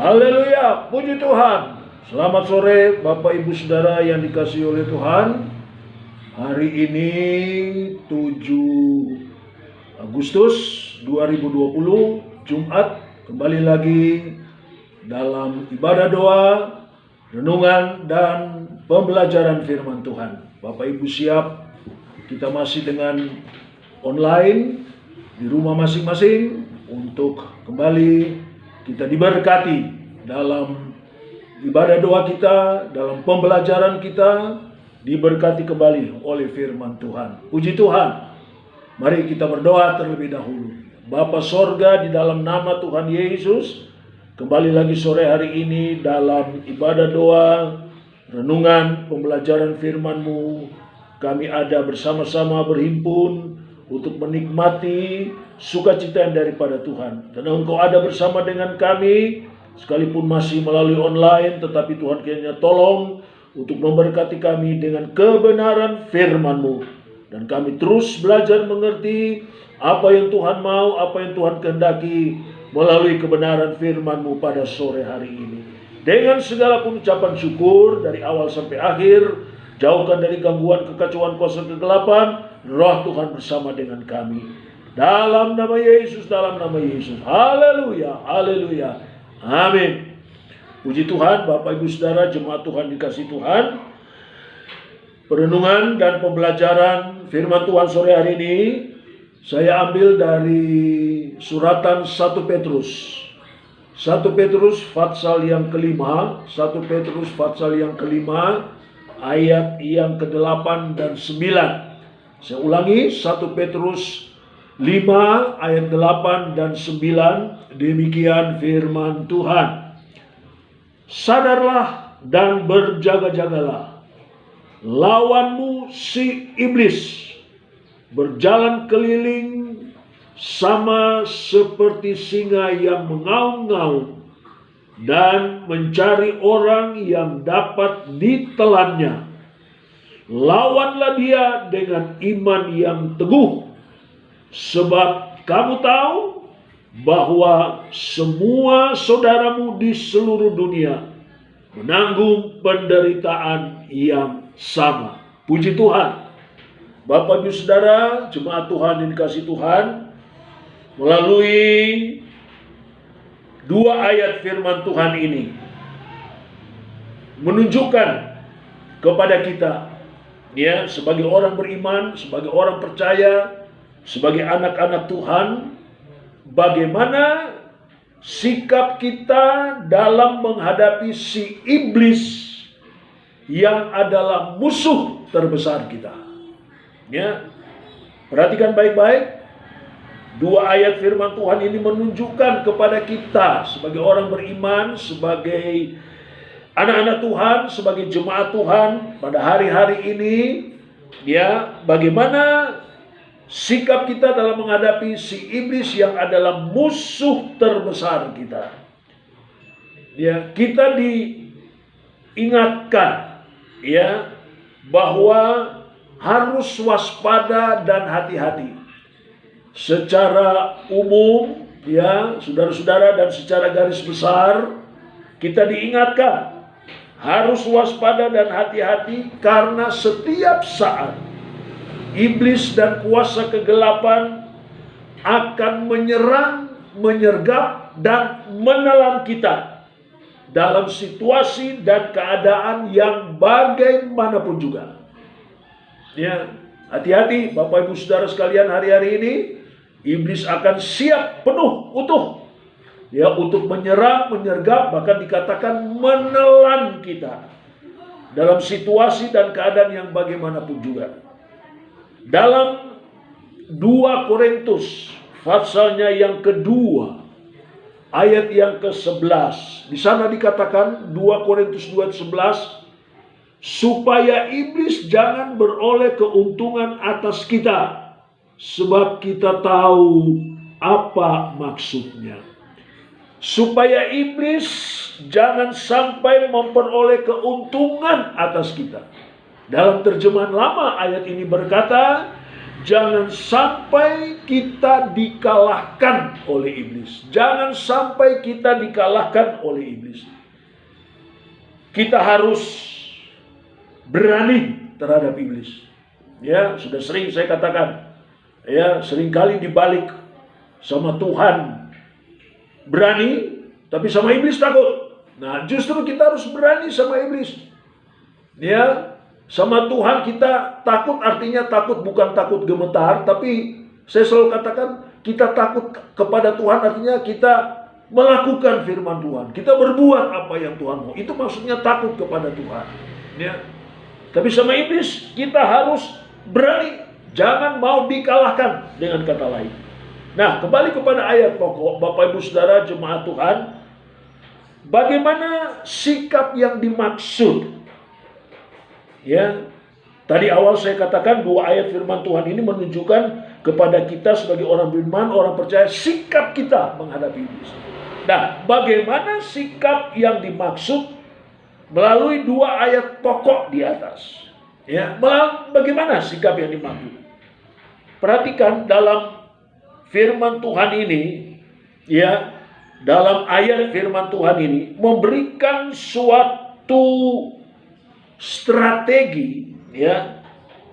Haleluya, puji Tuhan. Selamat sore Bapak Ibu Saudara yang dikasihi oleh Tuhan. Hari ini 7 Agustus 2020, Jumat, kembali lagi dalam ibadah doa, renungan, dan pembelajaran firman Tuhan. Bapak Ibu siap? Kita masih dengan online di rumah masing-masing untuk kembali kita diberkati dalam ibadah doa kita, dalam pembelajaran kita, diberkati kembali oleh firman Tuhan. Puji Tuhan. Mari kita berdoa terlebih dahulu. Bapa sorga, di dalam nama Tuhan Yesus, kembali lagi sore hari ini dalam ibadah doa, renungan, pembelajaran firman-Mu. Kami ada bersama-sama berhimpun untuk menikmati sukacita yang daripada Tuhan. Karena Engkau ada bersama dengan kami, sekalipun masih melalui online, tetapi Tuhan kiranya tolong untuk memberkati kami dengan kebenaran firman-Mu. Dan kami terus belajar mengerti apa yang Tuhan mau, apa yang Tuhan kehendaki melalui kebenaran firman-Mu pada sore hari ini. Dengan segala ucapan syukur dari awal sampai akhir, jauhkan dari gangguan, kekacauan, kuasa kegelapan. Roh Tuhan bersama dengan kami. Dalam nama Yesus, dalam nama Yesus. Haleluya, haleluya. Amin. Puji Tuhan, Bapak Ibu Saudara, jemaat Tuhan dikasih Tuhan. Perenungan dan pembelajaran firman Tuhan sore hari ini saya ambil dari suratan 1 Petrus. 1 Petrus pasal yang kelima, 1 Petrus pasal yang kelima, ayat yang ke-8 dan 9. Saya ulangi, 1 Petrus 5 ayat 8 dan 9, demikian firman Tuhan. Sadarlah dan berjaga-jagalah. Lawanmu si iblis berjalan keliling sama seperti singa yang mengaum-ngaum dan mencari orang yang dapat ditelannya. Lawanlah dia dengan iman yang teguh, sebab kamu tahu bahwa semua saudaramu di seluruh dunia menanggung penderitaan yang sama. Puji Tuhan. Bapak Ibu Saudara, jemaat Tuhan yang dikasih Tuhan, melalui 2 ayat firman Tuhan ini menunjukkan kepada kita, ya, sebagai orang beriman, sebagai orang percaya, sebagai anak-anak Tuhan, bagaimana sikap kita dalam menghadapi si iblis yang adalah musuh terbesar kita. Ya, perhatikan baik-baik. 2 ayat firman Tuhan ini menunjukkan kepada kita sebagai orang beriman, sebagai anak-anak Tuhan, sebagai jemaat Tuhan pada hari-hari ini, ya, bagaimana sikap kita dalam menghadapi si iblis yang adalah musuh terbesar kita. Ya, kita diingatkan, ya, bahwa harus waspada dan hati-hati. Secara umum, ya, saudara-saudara, dan secara garis besar kita diingatkan harus waspada dan hati-hati, karena setiap saat iblis dan kuasa kegelapan akan menyerang, menyergap, dan menelan kita dalam situasi dan keadaan yang bagaimanapun juga. Ya, hati-hati Bapak Ibu Saudara sekalian, hari-hari ini iblis akan siap penuh utuh, ya, untuk menyerang, menyergap, bahkan dikatakan menelan kita dalam situasi dan keadaan yang bagaimanapun juga. Dalam 2 Korintus pasalnya yang kedua, ayat yang ke-11, di sana dikatakan 2 Korintus 2:11, supaya iblis jangan beroleh keuntungan atas kita, sebab kita tahu apa maksudnya. Supaya iblis jangan sampai memperoleh keuntungan atas kita. Dalam terjemahan lama ayat ini berkata, Jangan sampai kita dikalahkan oleh iblis. Jangan sampai kita dikalahkan oleh iblis. Kita harus berani terhadap iblis. Ya, sudah sering saya katakan. Ya, seringkali dibalik sama Tuhan berani, tapi sama iblis takut. Nah, justru kita harus berani sama iblis. Ya, sama Tuhan kita takut, artinya takut bukan takut gemetar, tapi saya selalu katakan kita takut kepada Tuhan artinya kita melakukan firman Tuhan. Kita berbuat apa yang Tuhan mau. Itu maksudnya takut kepada Tuhan. Ya. Tapi sama iblis kita harus berani. Jangan mau dikalahkan, dengan kata lain. Nah, kembali kepada ayat pokok, Bapak Ibu Saudara jemaat Tuhan. Bagaimana sikap yang dimaksud? Ya, tadi awal saya katakan dua ayat firman Tuhan ini menunjukkan kepada kita sebagai orang beriman, orang percaya, sikap kita menghadapi iblis. Nah, bagaimana sikap yang dimaksud melalui dua ayat pokok di atas? Ya, bagaimana sikap yang dimaksud? Perhatikan dalam firman Tuhan ini, ya, dalam ayat firman Tuhan ini memberikan suatu strategi, ya,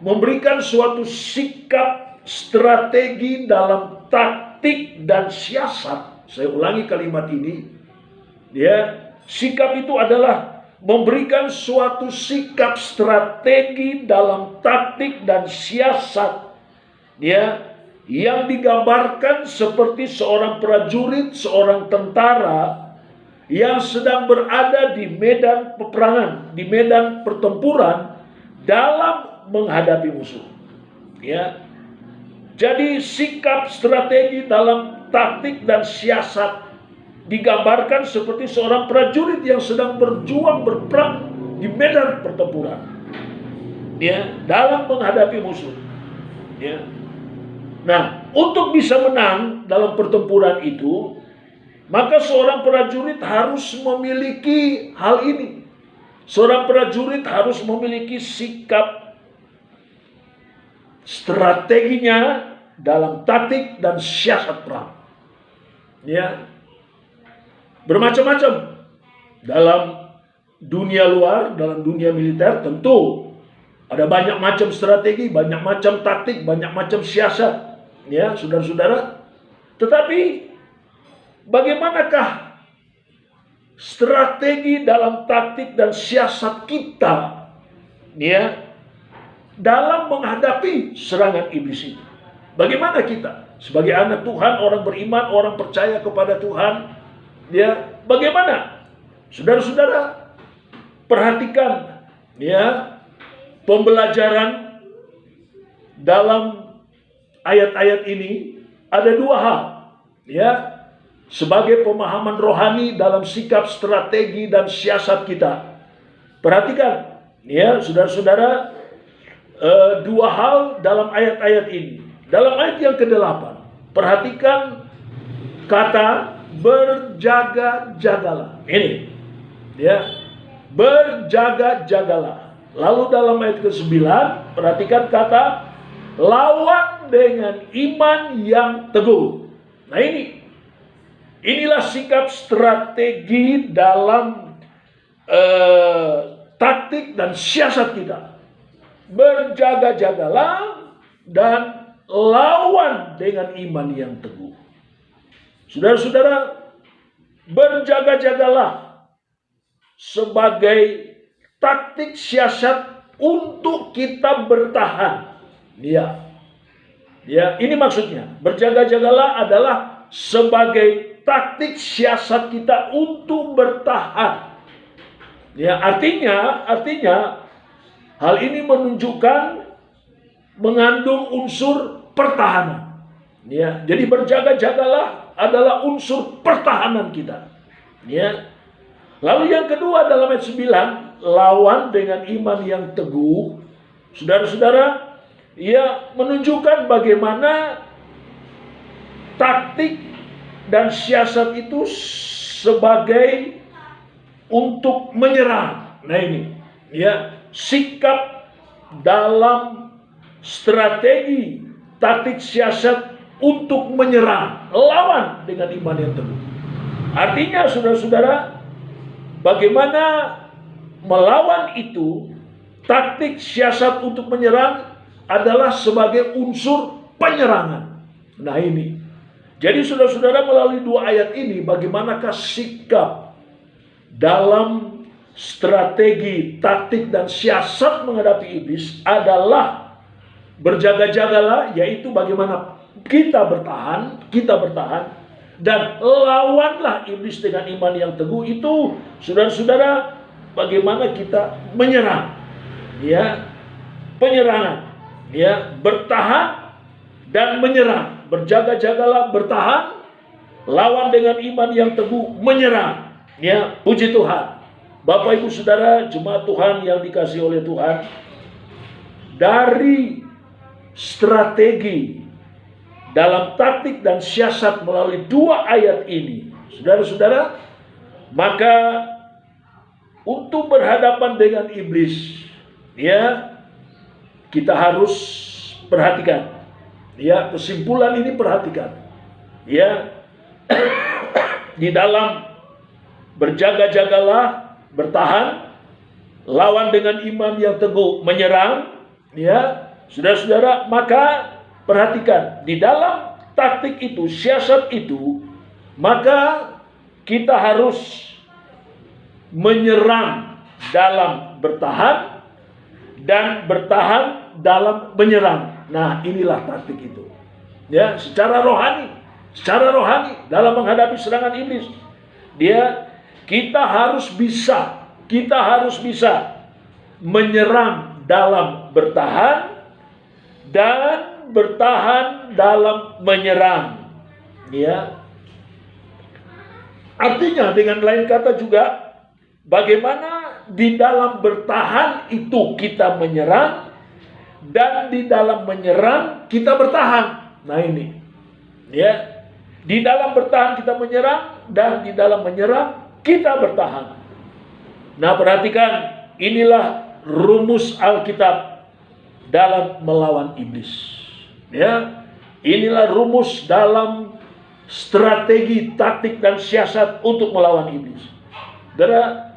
memberikan suatu sikap strategi dalam taktik dan siasat. Saya ulangi kalimat ini, ya, sikap itu adalah memberikan suatu sikap strategi dalam taktik dan siasat, ya, yang digambarkan seperti seorang prajurit, seorang tentara yang sedang berada di medan peperangan, di medan pertempuran dalam menghadapi musuh. Ya. Jadi sikap strategi dalam taktik dan siasat digambarkan seperti seorang prajurit yang sedang berjuang berperang di medan pertempuran. Ya, dalam menghadapi musuh. Ya. Nah, untuk bisa menang dalam pertempuran itu, maka seorang prajurit harus memiliki hal ini. Seorang prajurit harus memiliki sikap strateginya dalam taktik dan siasat perang. Ya. Bermacam-macam. Dalam dunia luar, dalam dunia militer tentu ada banyak macam strategi, banyak macam taktik, banyak macam siasat. Ya, saudara-saudara. Tetapi bagaimanakah strategi dalam taktik dan siasat kita, ya, dalam menghadapi serangan iblis itu? Bagaimana kita sebagai anak Tuhan, orang beriman, orang percaya kepada Tuhan, ya, bagaimana? Saudara-saudara, perhatikan, ya, pembelajaran dalam ayat-ayat ini ada dua hal, ya, sebagai pemahaman rohani dalam sikap strategi dan siasat kita. Perhatikan, ya, saudara-saudara, dua hal dalam ayat-ayat ini. Dalam ayat yang ke-8, perhatikan kata berjaga-jagalah. Ini, ya, berjaga-jagalah. Lalu dalam ayat ke-9, perhatikan kata lawan dengan iman yang teguh. Nah, inilah sikap strategi dalam taktik dan siasat kita. Berjaga-jagalah dan lawan dengan iman yang teguh. Saudara-saudara, berjaga-jagalah sebagai taktik siasat untuk kita bertahan. Ya, ini maksudnya. Berjaga-jagalah adalah sebagai taktik siasat kita untuk bertahan. Ya, artinya hal ini menunjukkan mengandung unsur pertahanan. Ya, jadi berjaga-jagalah adalah unsur pertahanan kita. Ya. Lalu yang kedua dalam ayat 9, lawan dengan iman yang teguh. Saudara-saudara, ia menunjukkan bagaimana taktik dan siasat itu sebagai untuk menyerang. Nah, ini, ya, sikap dalam strategi taktik siasat untuk menyerang, lawan dengan iman yang teguh. Artinya saudara-saudara, bagaimana melawan itu, taktik siasat untuk menyerang adalah sebagai unsur penyerangan. Nah ini, jadi saudara-saudara melalui dua ayat ini, bagaimanakah sikap dalam strategi, taktik, dan siasat menghadapi iblis adalah berjaga-jagalah, yaitu bagaimana kita bertahan, dan lawanlah iblis dengan iman yang teguh. Itu saudara-saudara, bagaimana kita menyerang, ya, penyerangan, ya, bertahan dan menyerang, berjaga-jagalah, bertahan, lawan dengan iman yang teguh, menyerang, ya, puji Tuhan. Bapak Ibu Saudara, jemaat Tuhan yang dikasihi oleh Tuhan, dari strategi dalam taktik dan siasat melalui dua ayat ini, saudara-saudara, maka untuk berhadapan dengan iblis, ya, kita harus perhatikan, ya, kesimpulan ini perhatikan, ya, di dalam berjaga-jagalah, bertahan, lawan dengan iman yang teguh, menyerang, ya, saudara-saudara, maka perhatikan, di dalam taktik itu, siasat itu, maka kita harus menyerang dalam bertahan dan bertahan dalam menyerang. Nah, inilah taktik itu. Ya, secara rohani dalam menghadapi serangan iblis, kita harus bisa menyerang dalam bertahan dan bertahan dalam menyerang. Ya. Artinya dengan lain kata juga, bagaimana di dalam bertahan itu kita menyerang, dan di dalam menyerang kita bertahan. Nah ini, ya, di dalam bertahan kita menyerang, dan di dalam menyerang kita bertahan. Nah perhatikan, inilah rumus Alkitab dalam melawan iblis. Ya, inilah rumus dalam strategi, taktik, dan siasat untuk melawan iblis. Saudara,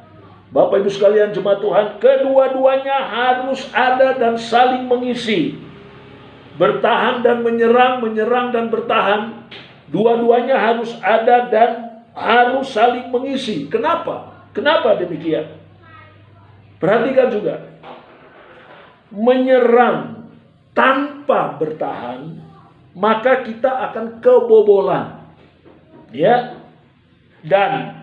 Bapak Ibu sekalian, jemaat Tuhan, kedua-duanya harus ada dan saling mengisi. Bertahan dan menyerang, menyerang dan bertahan, dua-duanya harus ada dan harus saling mengisi. Kenapa? Kenapa demikian? Perhatikan juga, menyerang tanpa bertahan, maka kita akan kebobolan, ya. Dan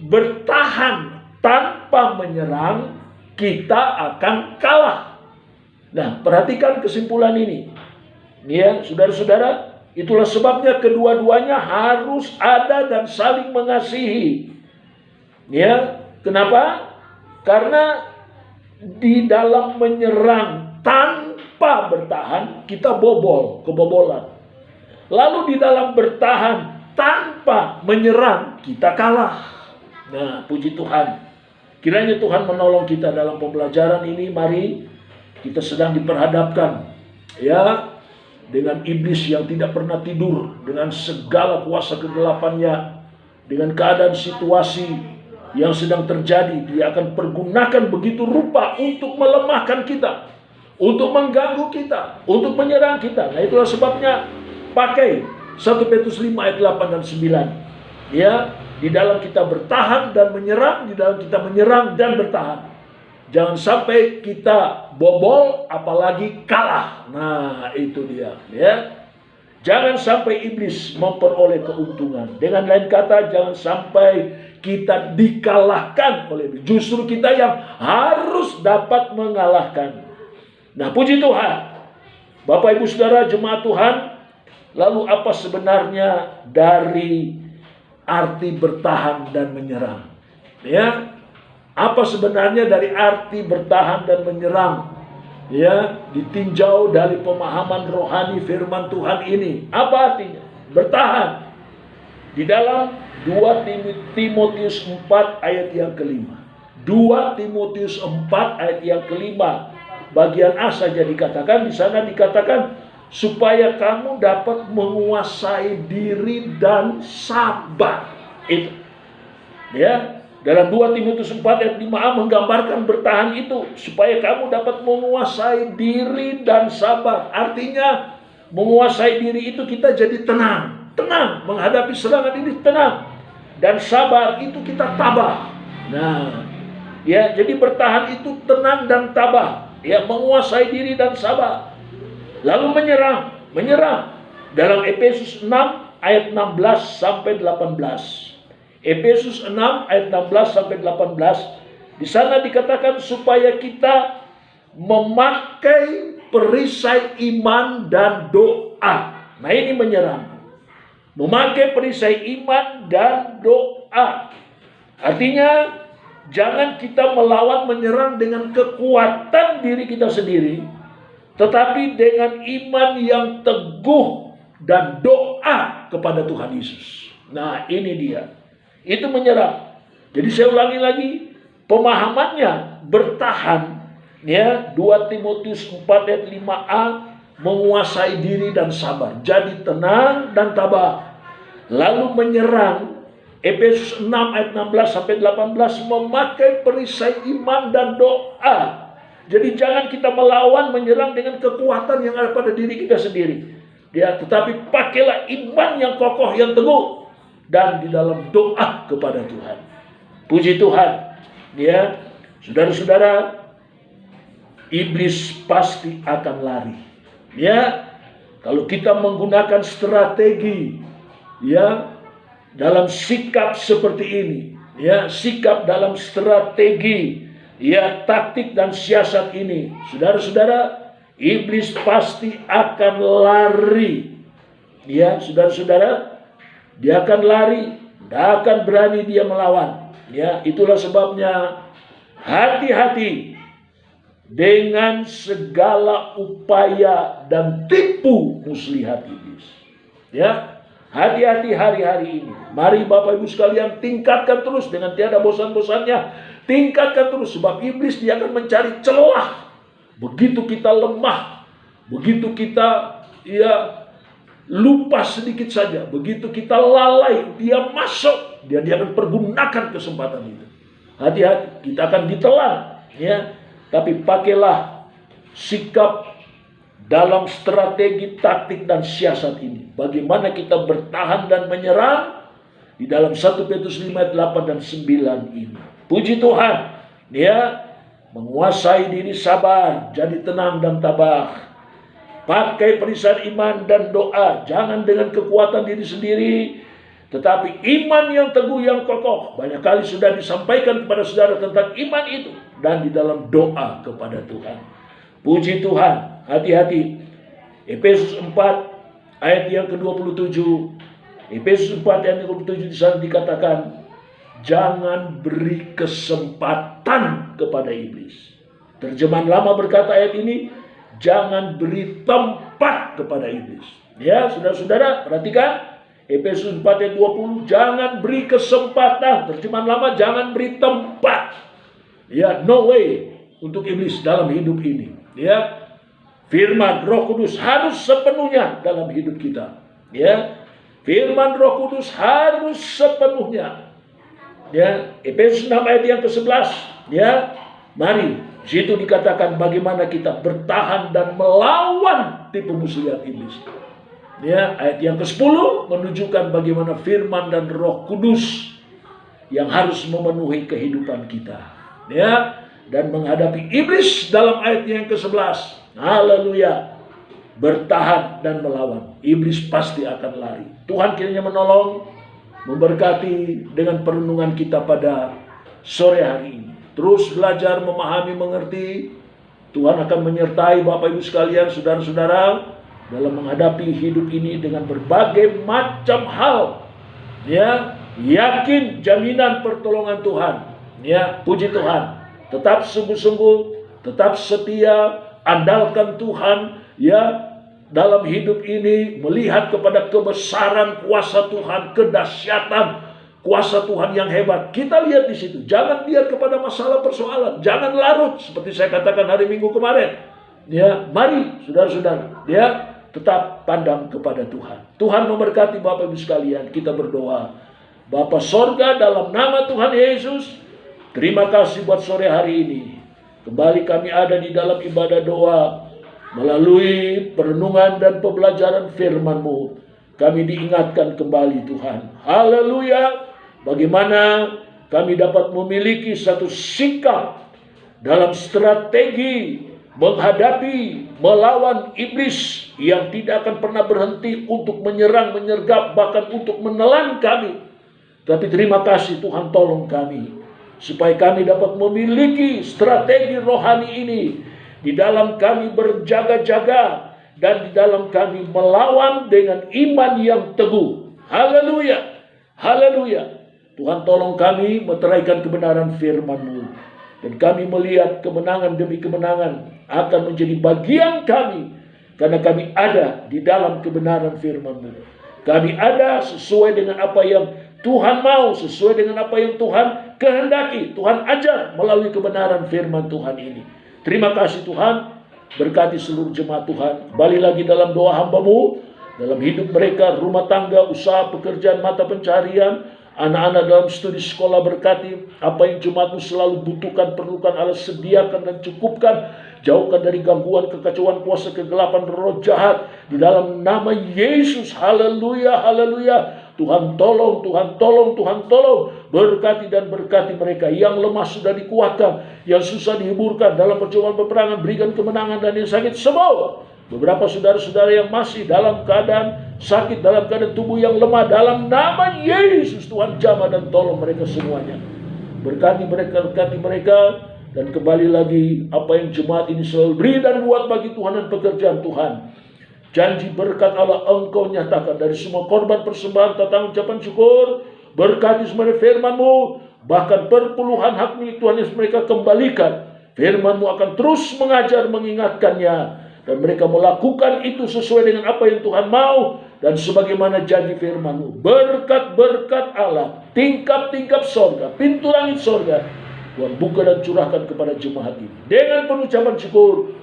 bertahan tanpa menyerang, kita akan kalah. Nah, perhatikan kesimpulan ini, ya, saudara-saudara. Itulah sebabnya kedua-duanya harus ada dan saling mengasihi. Ya, kenapa? Karena di dalam menyerang tanpa bertahan, kita kebobolan. Lalu di dalam bertahan tanpa menyerang, kita kalah. Nah, puji Tuhan. Kiranya Tuhan menolong kita dalam pembelajaran ini. Mari, kita sedang diperhadapkan, ya, dengan iblis yang tidak pernah tidur, dengan segala kuasa kegelapannya, dengan keadaan situasi yang sedang terjadi. Dia akan pergunakan begitu rupa untuk melemahkan kita, untuk mengganggu kita, untuk menyerang kita. Nah, itulah sebabnya pakai 1 Petrus 5 ayat 8 dan 9. Ya, di dalam kita bertahan dan menyerang, di dalam kita menyerang dan bertahan. Jangan sampai kita bobol, apalagi kalah. Nah, itu dia, ya. Jangan sampai iblis memperoleh keuntungan. Dengan lain kata, jangan sampai kita dikalahkan oleh iblis. Justru kita yang harus dapat mengalahkan. Nah, puji Tuhan. Bapak Ibu Saudara, jemaat Tuhan, lalu apa sebenarnya dari arti bertahan dan menyerang? Ya. Apa sebenarnya dari arti bertahan dan menyerang? Ya, ditinjau dari pemahaman rohani firman Tuhan ini. Apa artinya? Bertahan. Di dalam 2 Timotius 4 ayat yang kelima. 2 Timotius 4 ayat yang kelima. Bagian A saja dikatakan, di sana dikatakan supaya kamu dapat menguasai diri dan sabar. Itu. Ya, dalam 2 Timotius 4 ayat 5a menggambarkan bertahan itu supaya kamu dapat menguasai diri dan sabar. Artinya menguasai diri itu kita jadi tenang menghadapi serangan ini, tenang, dan sabar itu kita tabah. Nah, ya, jadi bertahan itu tenang dan tabah, ya, menguasai diri dan sabar. Lalu menyerang dalam Efesus 6 ayat 16 sampai 18. Efesus 6 ayat 16 sampai 18. Di sana dikatakan supaya kita memakai perisai iman dan doa. Nah, ini menyerang. Memakai perisai iman dan doa. Artinya jangan kita melawan menyerang dengan kekuatan diri kita sendiri, tetapi dengan iman yang teguh dan doa kepada Tuhan Yesus. Nah, ini dia. Itu menyerang. Jadi saya ulangi lagi, pemahamannya bertahan, ya, 2 Timotius 4 ayat 5a, menguasai diri dan sabar, jadi tenang dan tabah. Lalu menyerang, Efesus 6 ayat 16 sampai 18, memakai perisai iman dan doa. Jadi jangan kita melawan menyerang dengan kekuatan yang ada pada diri kita sendiri, ya, tetapi pakailah iman yang kokoh, yang teguh, dan di dalam doa kepada Tuhan. Puji Tuhan, ya, saudara-saudara, iblis pasti akan lari. Ya, kalau kita menggunakan strategi, ya, dalam sikap seperti ini, ya, sikap dalam strategi, ya, taktik dan siasat ini, saudara-saudara, iblis pasti akan lari. Ya, saudara-saudara, dia akan lari, tidak akan berani dia melawan. Ya, itulah sebabnya hati-hati dengan segala upaya dan tipu muslihat iblis. Ya, hati-hati hari-hari ini. Mari Bapak Ibu sekalian tingkatkan terus dengan tiada bosan-bosannya. Tingkatkan terus, sebab iblis dia akan mencari celah. Begitu kita lemah, begitu kita, ya, lupa sedikit saja, begitu kita lalai, dia masuk, dia akan pergunakan kesempatan itu. Hati-hati, kita akan ditelan, ya. Tapi pakailah sikap dalam strategi, taktik dan siasat ini. Bagaimana kita bertahan dan menyerang di dalam 1 Petrus 5 ayat 8 dan 9 ini. Puji Tuhan, dia menguasai diri, sabar, jadi tenang dan tabah. Pakai perisai iman dan doa. Jangan dengan kekuatan diri sendiri, tetapi iman yang teguh, yang kokoh. Banyak kali sudah disampaikan kepada saudara tentang iman itu. Dan di dalam doa kepada Tuhan. Puji Tuhan. Hati-hati. Efesus 4 ayat yang ke-27. Efesus 4 ayat yang ke-27 di sana dikatakan, jangan beri kesempatan kepada iblis. Terjemahan lama berkata ayat ini, jangan beri tempat kepada iblis. Ya, saudara-saudara, perhatikan Efesus 4 ayat 20, jangan beri kesempatan. Terjemahan lama, jangan beri tempat. Ya, no way untuk iblis dalam hidup ini. Ya, firman Roh Kudus harus sepenuhnya dalam hidup kita. Ya, firman Roh Kudus harus sepenuhnya. Ya, Efesus 6 ayat yang ke-11. Ya, mari. Situ dikatakan bagaimana kita bertahan dan melawan tipu muslihat iblis. Ya, ayat yang ke-10 menunjukkan bagaimana firman dan Roh Kudus yang harus memenuhi kehidupan kita. Ya, dan menghadapi iblis dalam ayat yang ke-11. Haleluya. Bertahan dan melawan. Iblis pasti akan lari. Tuhan kiranya menolong, memberkati dengan perenungan kita pada sore hari ini. Terus belajar, memahami, mengerti. Tuhan akan menyertai Bapak Ibu sekalian, saudara-saudara, dalam menghadapi hidup ini dengan berbagai macam hal. Ya, yakin jaminan pertolongan Tuhan. Ya, puji Tuhan. Tetap sungguh-sungguh, tetap setia, andalkan Tuhan. Ya, dalam hidup ini melihat kepada kebesaran kuasa Tuhan, kedahsyatan kuasa Tuhan yang hebat. Kita lihat di situ. Jangan lihat kepada masalah persoalan. Jangan larut seperti saya katakan hari Minggu kemarin. Ya, mari saudara-saudara, ya, tetap pandang kepada Tuhan. Tuhan memberkati Bapak Ibu sekalian. Kita berdoa. Bapa sorga, dalam nama Tuhan Yesus, terima kasih buat sore hari ini. Kembali kami ada di dalam ibadah doa. Melalui perenungan dan pembelajaran firman-Mu, kami diingatkan kembali Tuhan. Haleluya. Bagaimana kami dapat memiliki satu sikap dalam strategi menghadapi, melawan iblis yang tidak akan pernah berhenti untuk menyerang, menyergap, bahkan untuk menelan kami. Tapi terima kasih Tuhan, tolong kami supaya kami dapat memiliki strategi rohani ini di dalam kami berjaga-jaga dan di dalam kami melawan dengan iman yang teguh. Haleluya, haleluya. Tuhan tolong kami meteraikan kebenaran firman-Mu. Dan kami melihat kemenangan demi kemenangan akan menjadi bagian kami. Karena kami ada di dalam kebenaran firman-Mu. Kami ada sesuai dengan apa yang Tuhan mau, sesuai dengan apa yang Tuhan kehendaki. Tuhan ajar melalui kebenaran firman Tuhan ini. Terima kasih Tuhan. Berkati seluruh jemaat Tuhan. Kembali lagi dalam doa hamba-Mu. Dalam hidup mereka, rumah tangga, usaha, pekerjaan, mata pencarian. Anak-anak dalam studi sekolah, berkati apa yang jemaat-Mu selalu butuhkan, perlukan, Allah sediakan dan cukupkan. Jauhkan dari gangguan, kekacauan, kuasa kegelapan, roh jahat. Di dalam nama Yesus, haleluya, haleluya. Tuhan tolong, Tuhan tolong, Tuhan tolong. Berkati dan berkati mereka. Yang lemah sudah dikuatkan, yang susah dihiburkan. Dalam percobaan peperangan berikan kemenangan, dan yang sakit sembuh. Beberapa saudara-saudara yang masih dalam keadaan sakit, dalam keadaan tubuh yang lemah, dalam nama Yesus Tuhan jamah dan tolong mereka semuanya. Berkati mereka, berkati mereka. Dan kembali lagi apa yang jemaat ini selalu beri dan buat bagi Tuhan dan pekerjaan Tuhan. Janji berkat Allah Engkau nyatakan dari semua korban persembahan, tentang ucapan syukur. Berkati semua firman-Mu, bahkan perpuluhan hak milik Tuhan yang mereka kembalikan. Firman-Mu akan terus mengajar, mengingatkannya. Dan mereka melakukan itu sesuai dengan apa yang Tuhan mau. Dan sebagaimana janji firman-Mu. Berkat-berkat Allah. Tingkap-tingkap sorga. Pintu langit sorga. Tuhan buka dan curahkan kepada jemaat ini. Dengan penucapan syukur.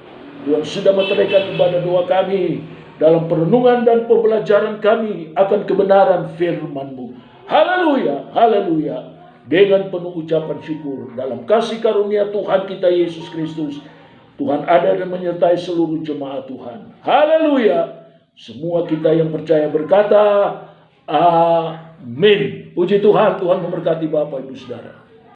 Tuhan sudah meteraikan ibadah doa kami. Dalam perenungan dan pembelajaran kami. Akan kebenaran firman-Mu. Haleluya. Haleluya. Dengan penuh ucapan syukur. Dalam kasih karunia Tuhan kita Yesus Kristus. Tuhan ada dan menyertai seluruh jemaat Tuhan. Haleluya. Semua kita yang percaya berkata, amin. Puji Tuhan, Tuhan memberkati Bapak Ibu Saudara.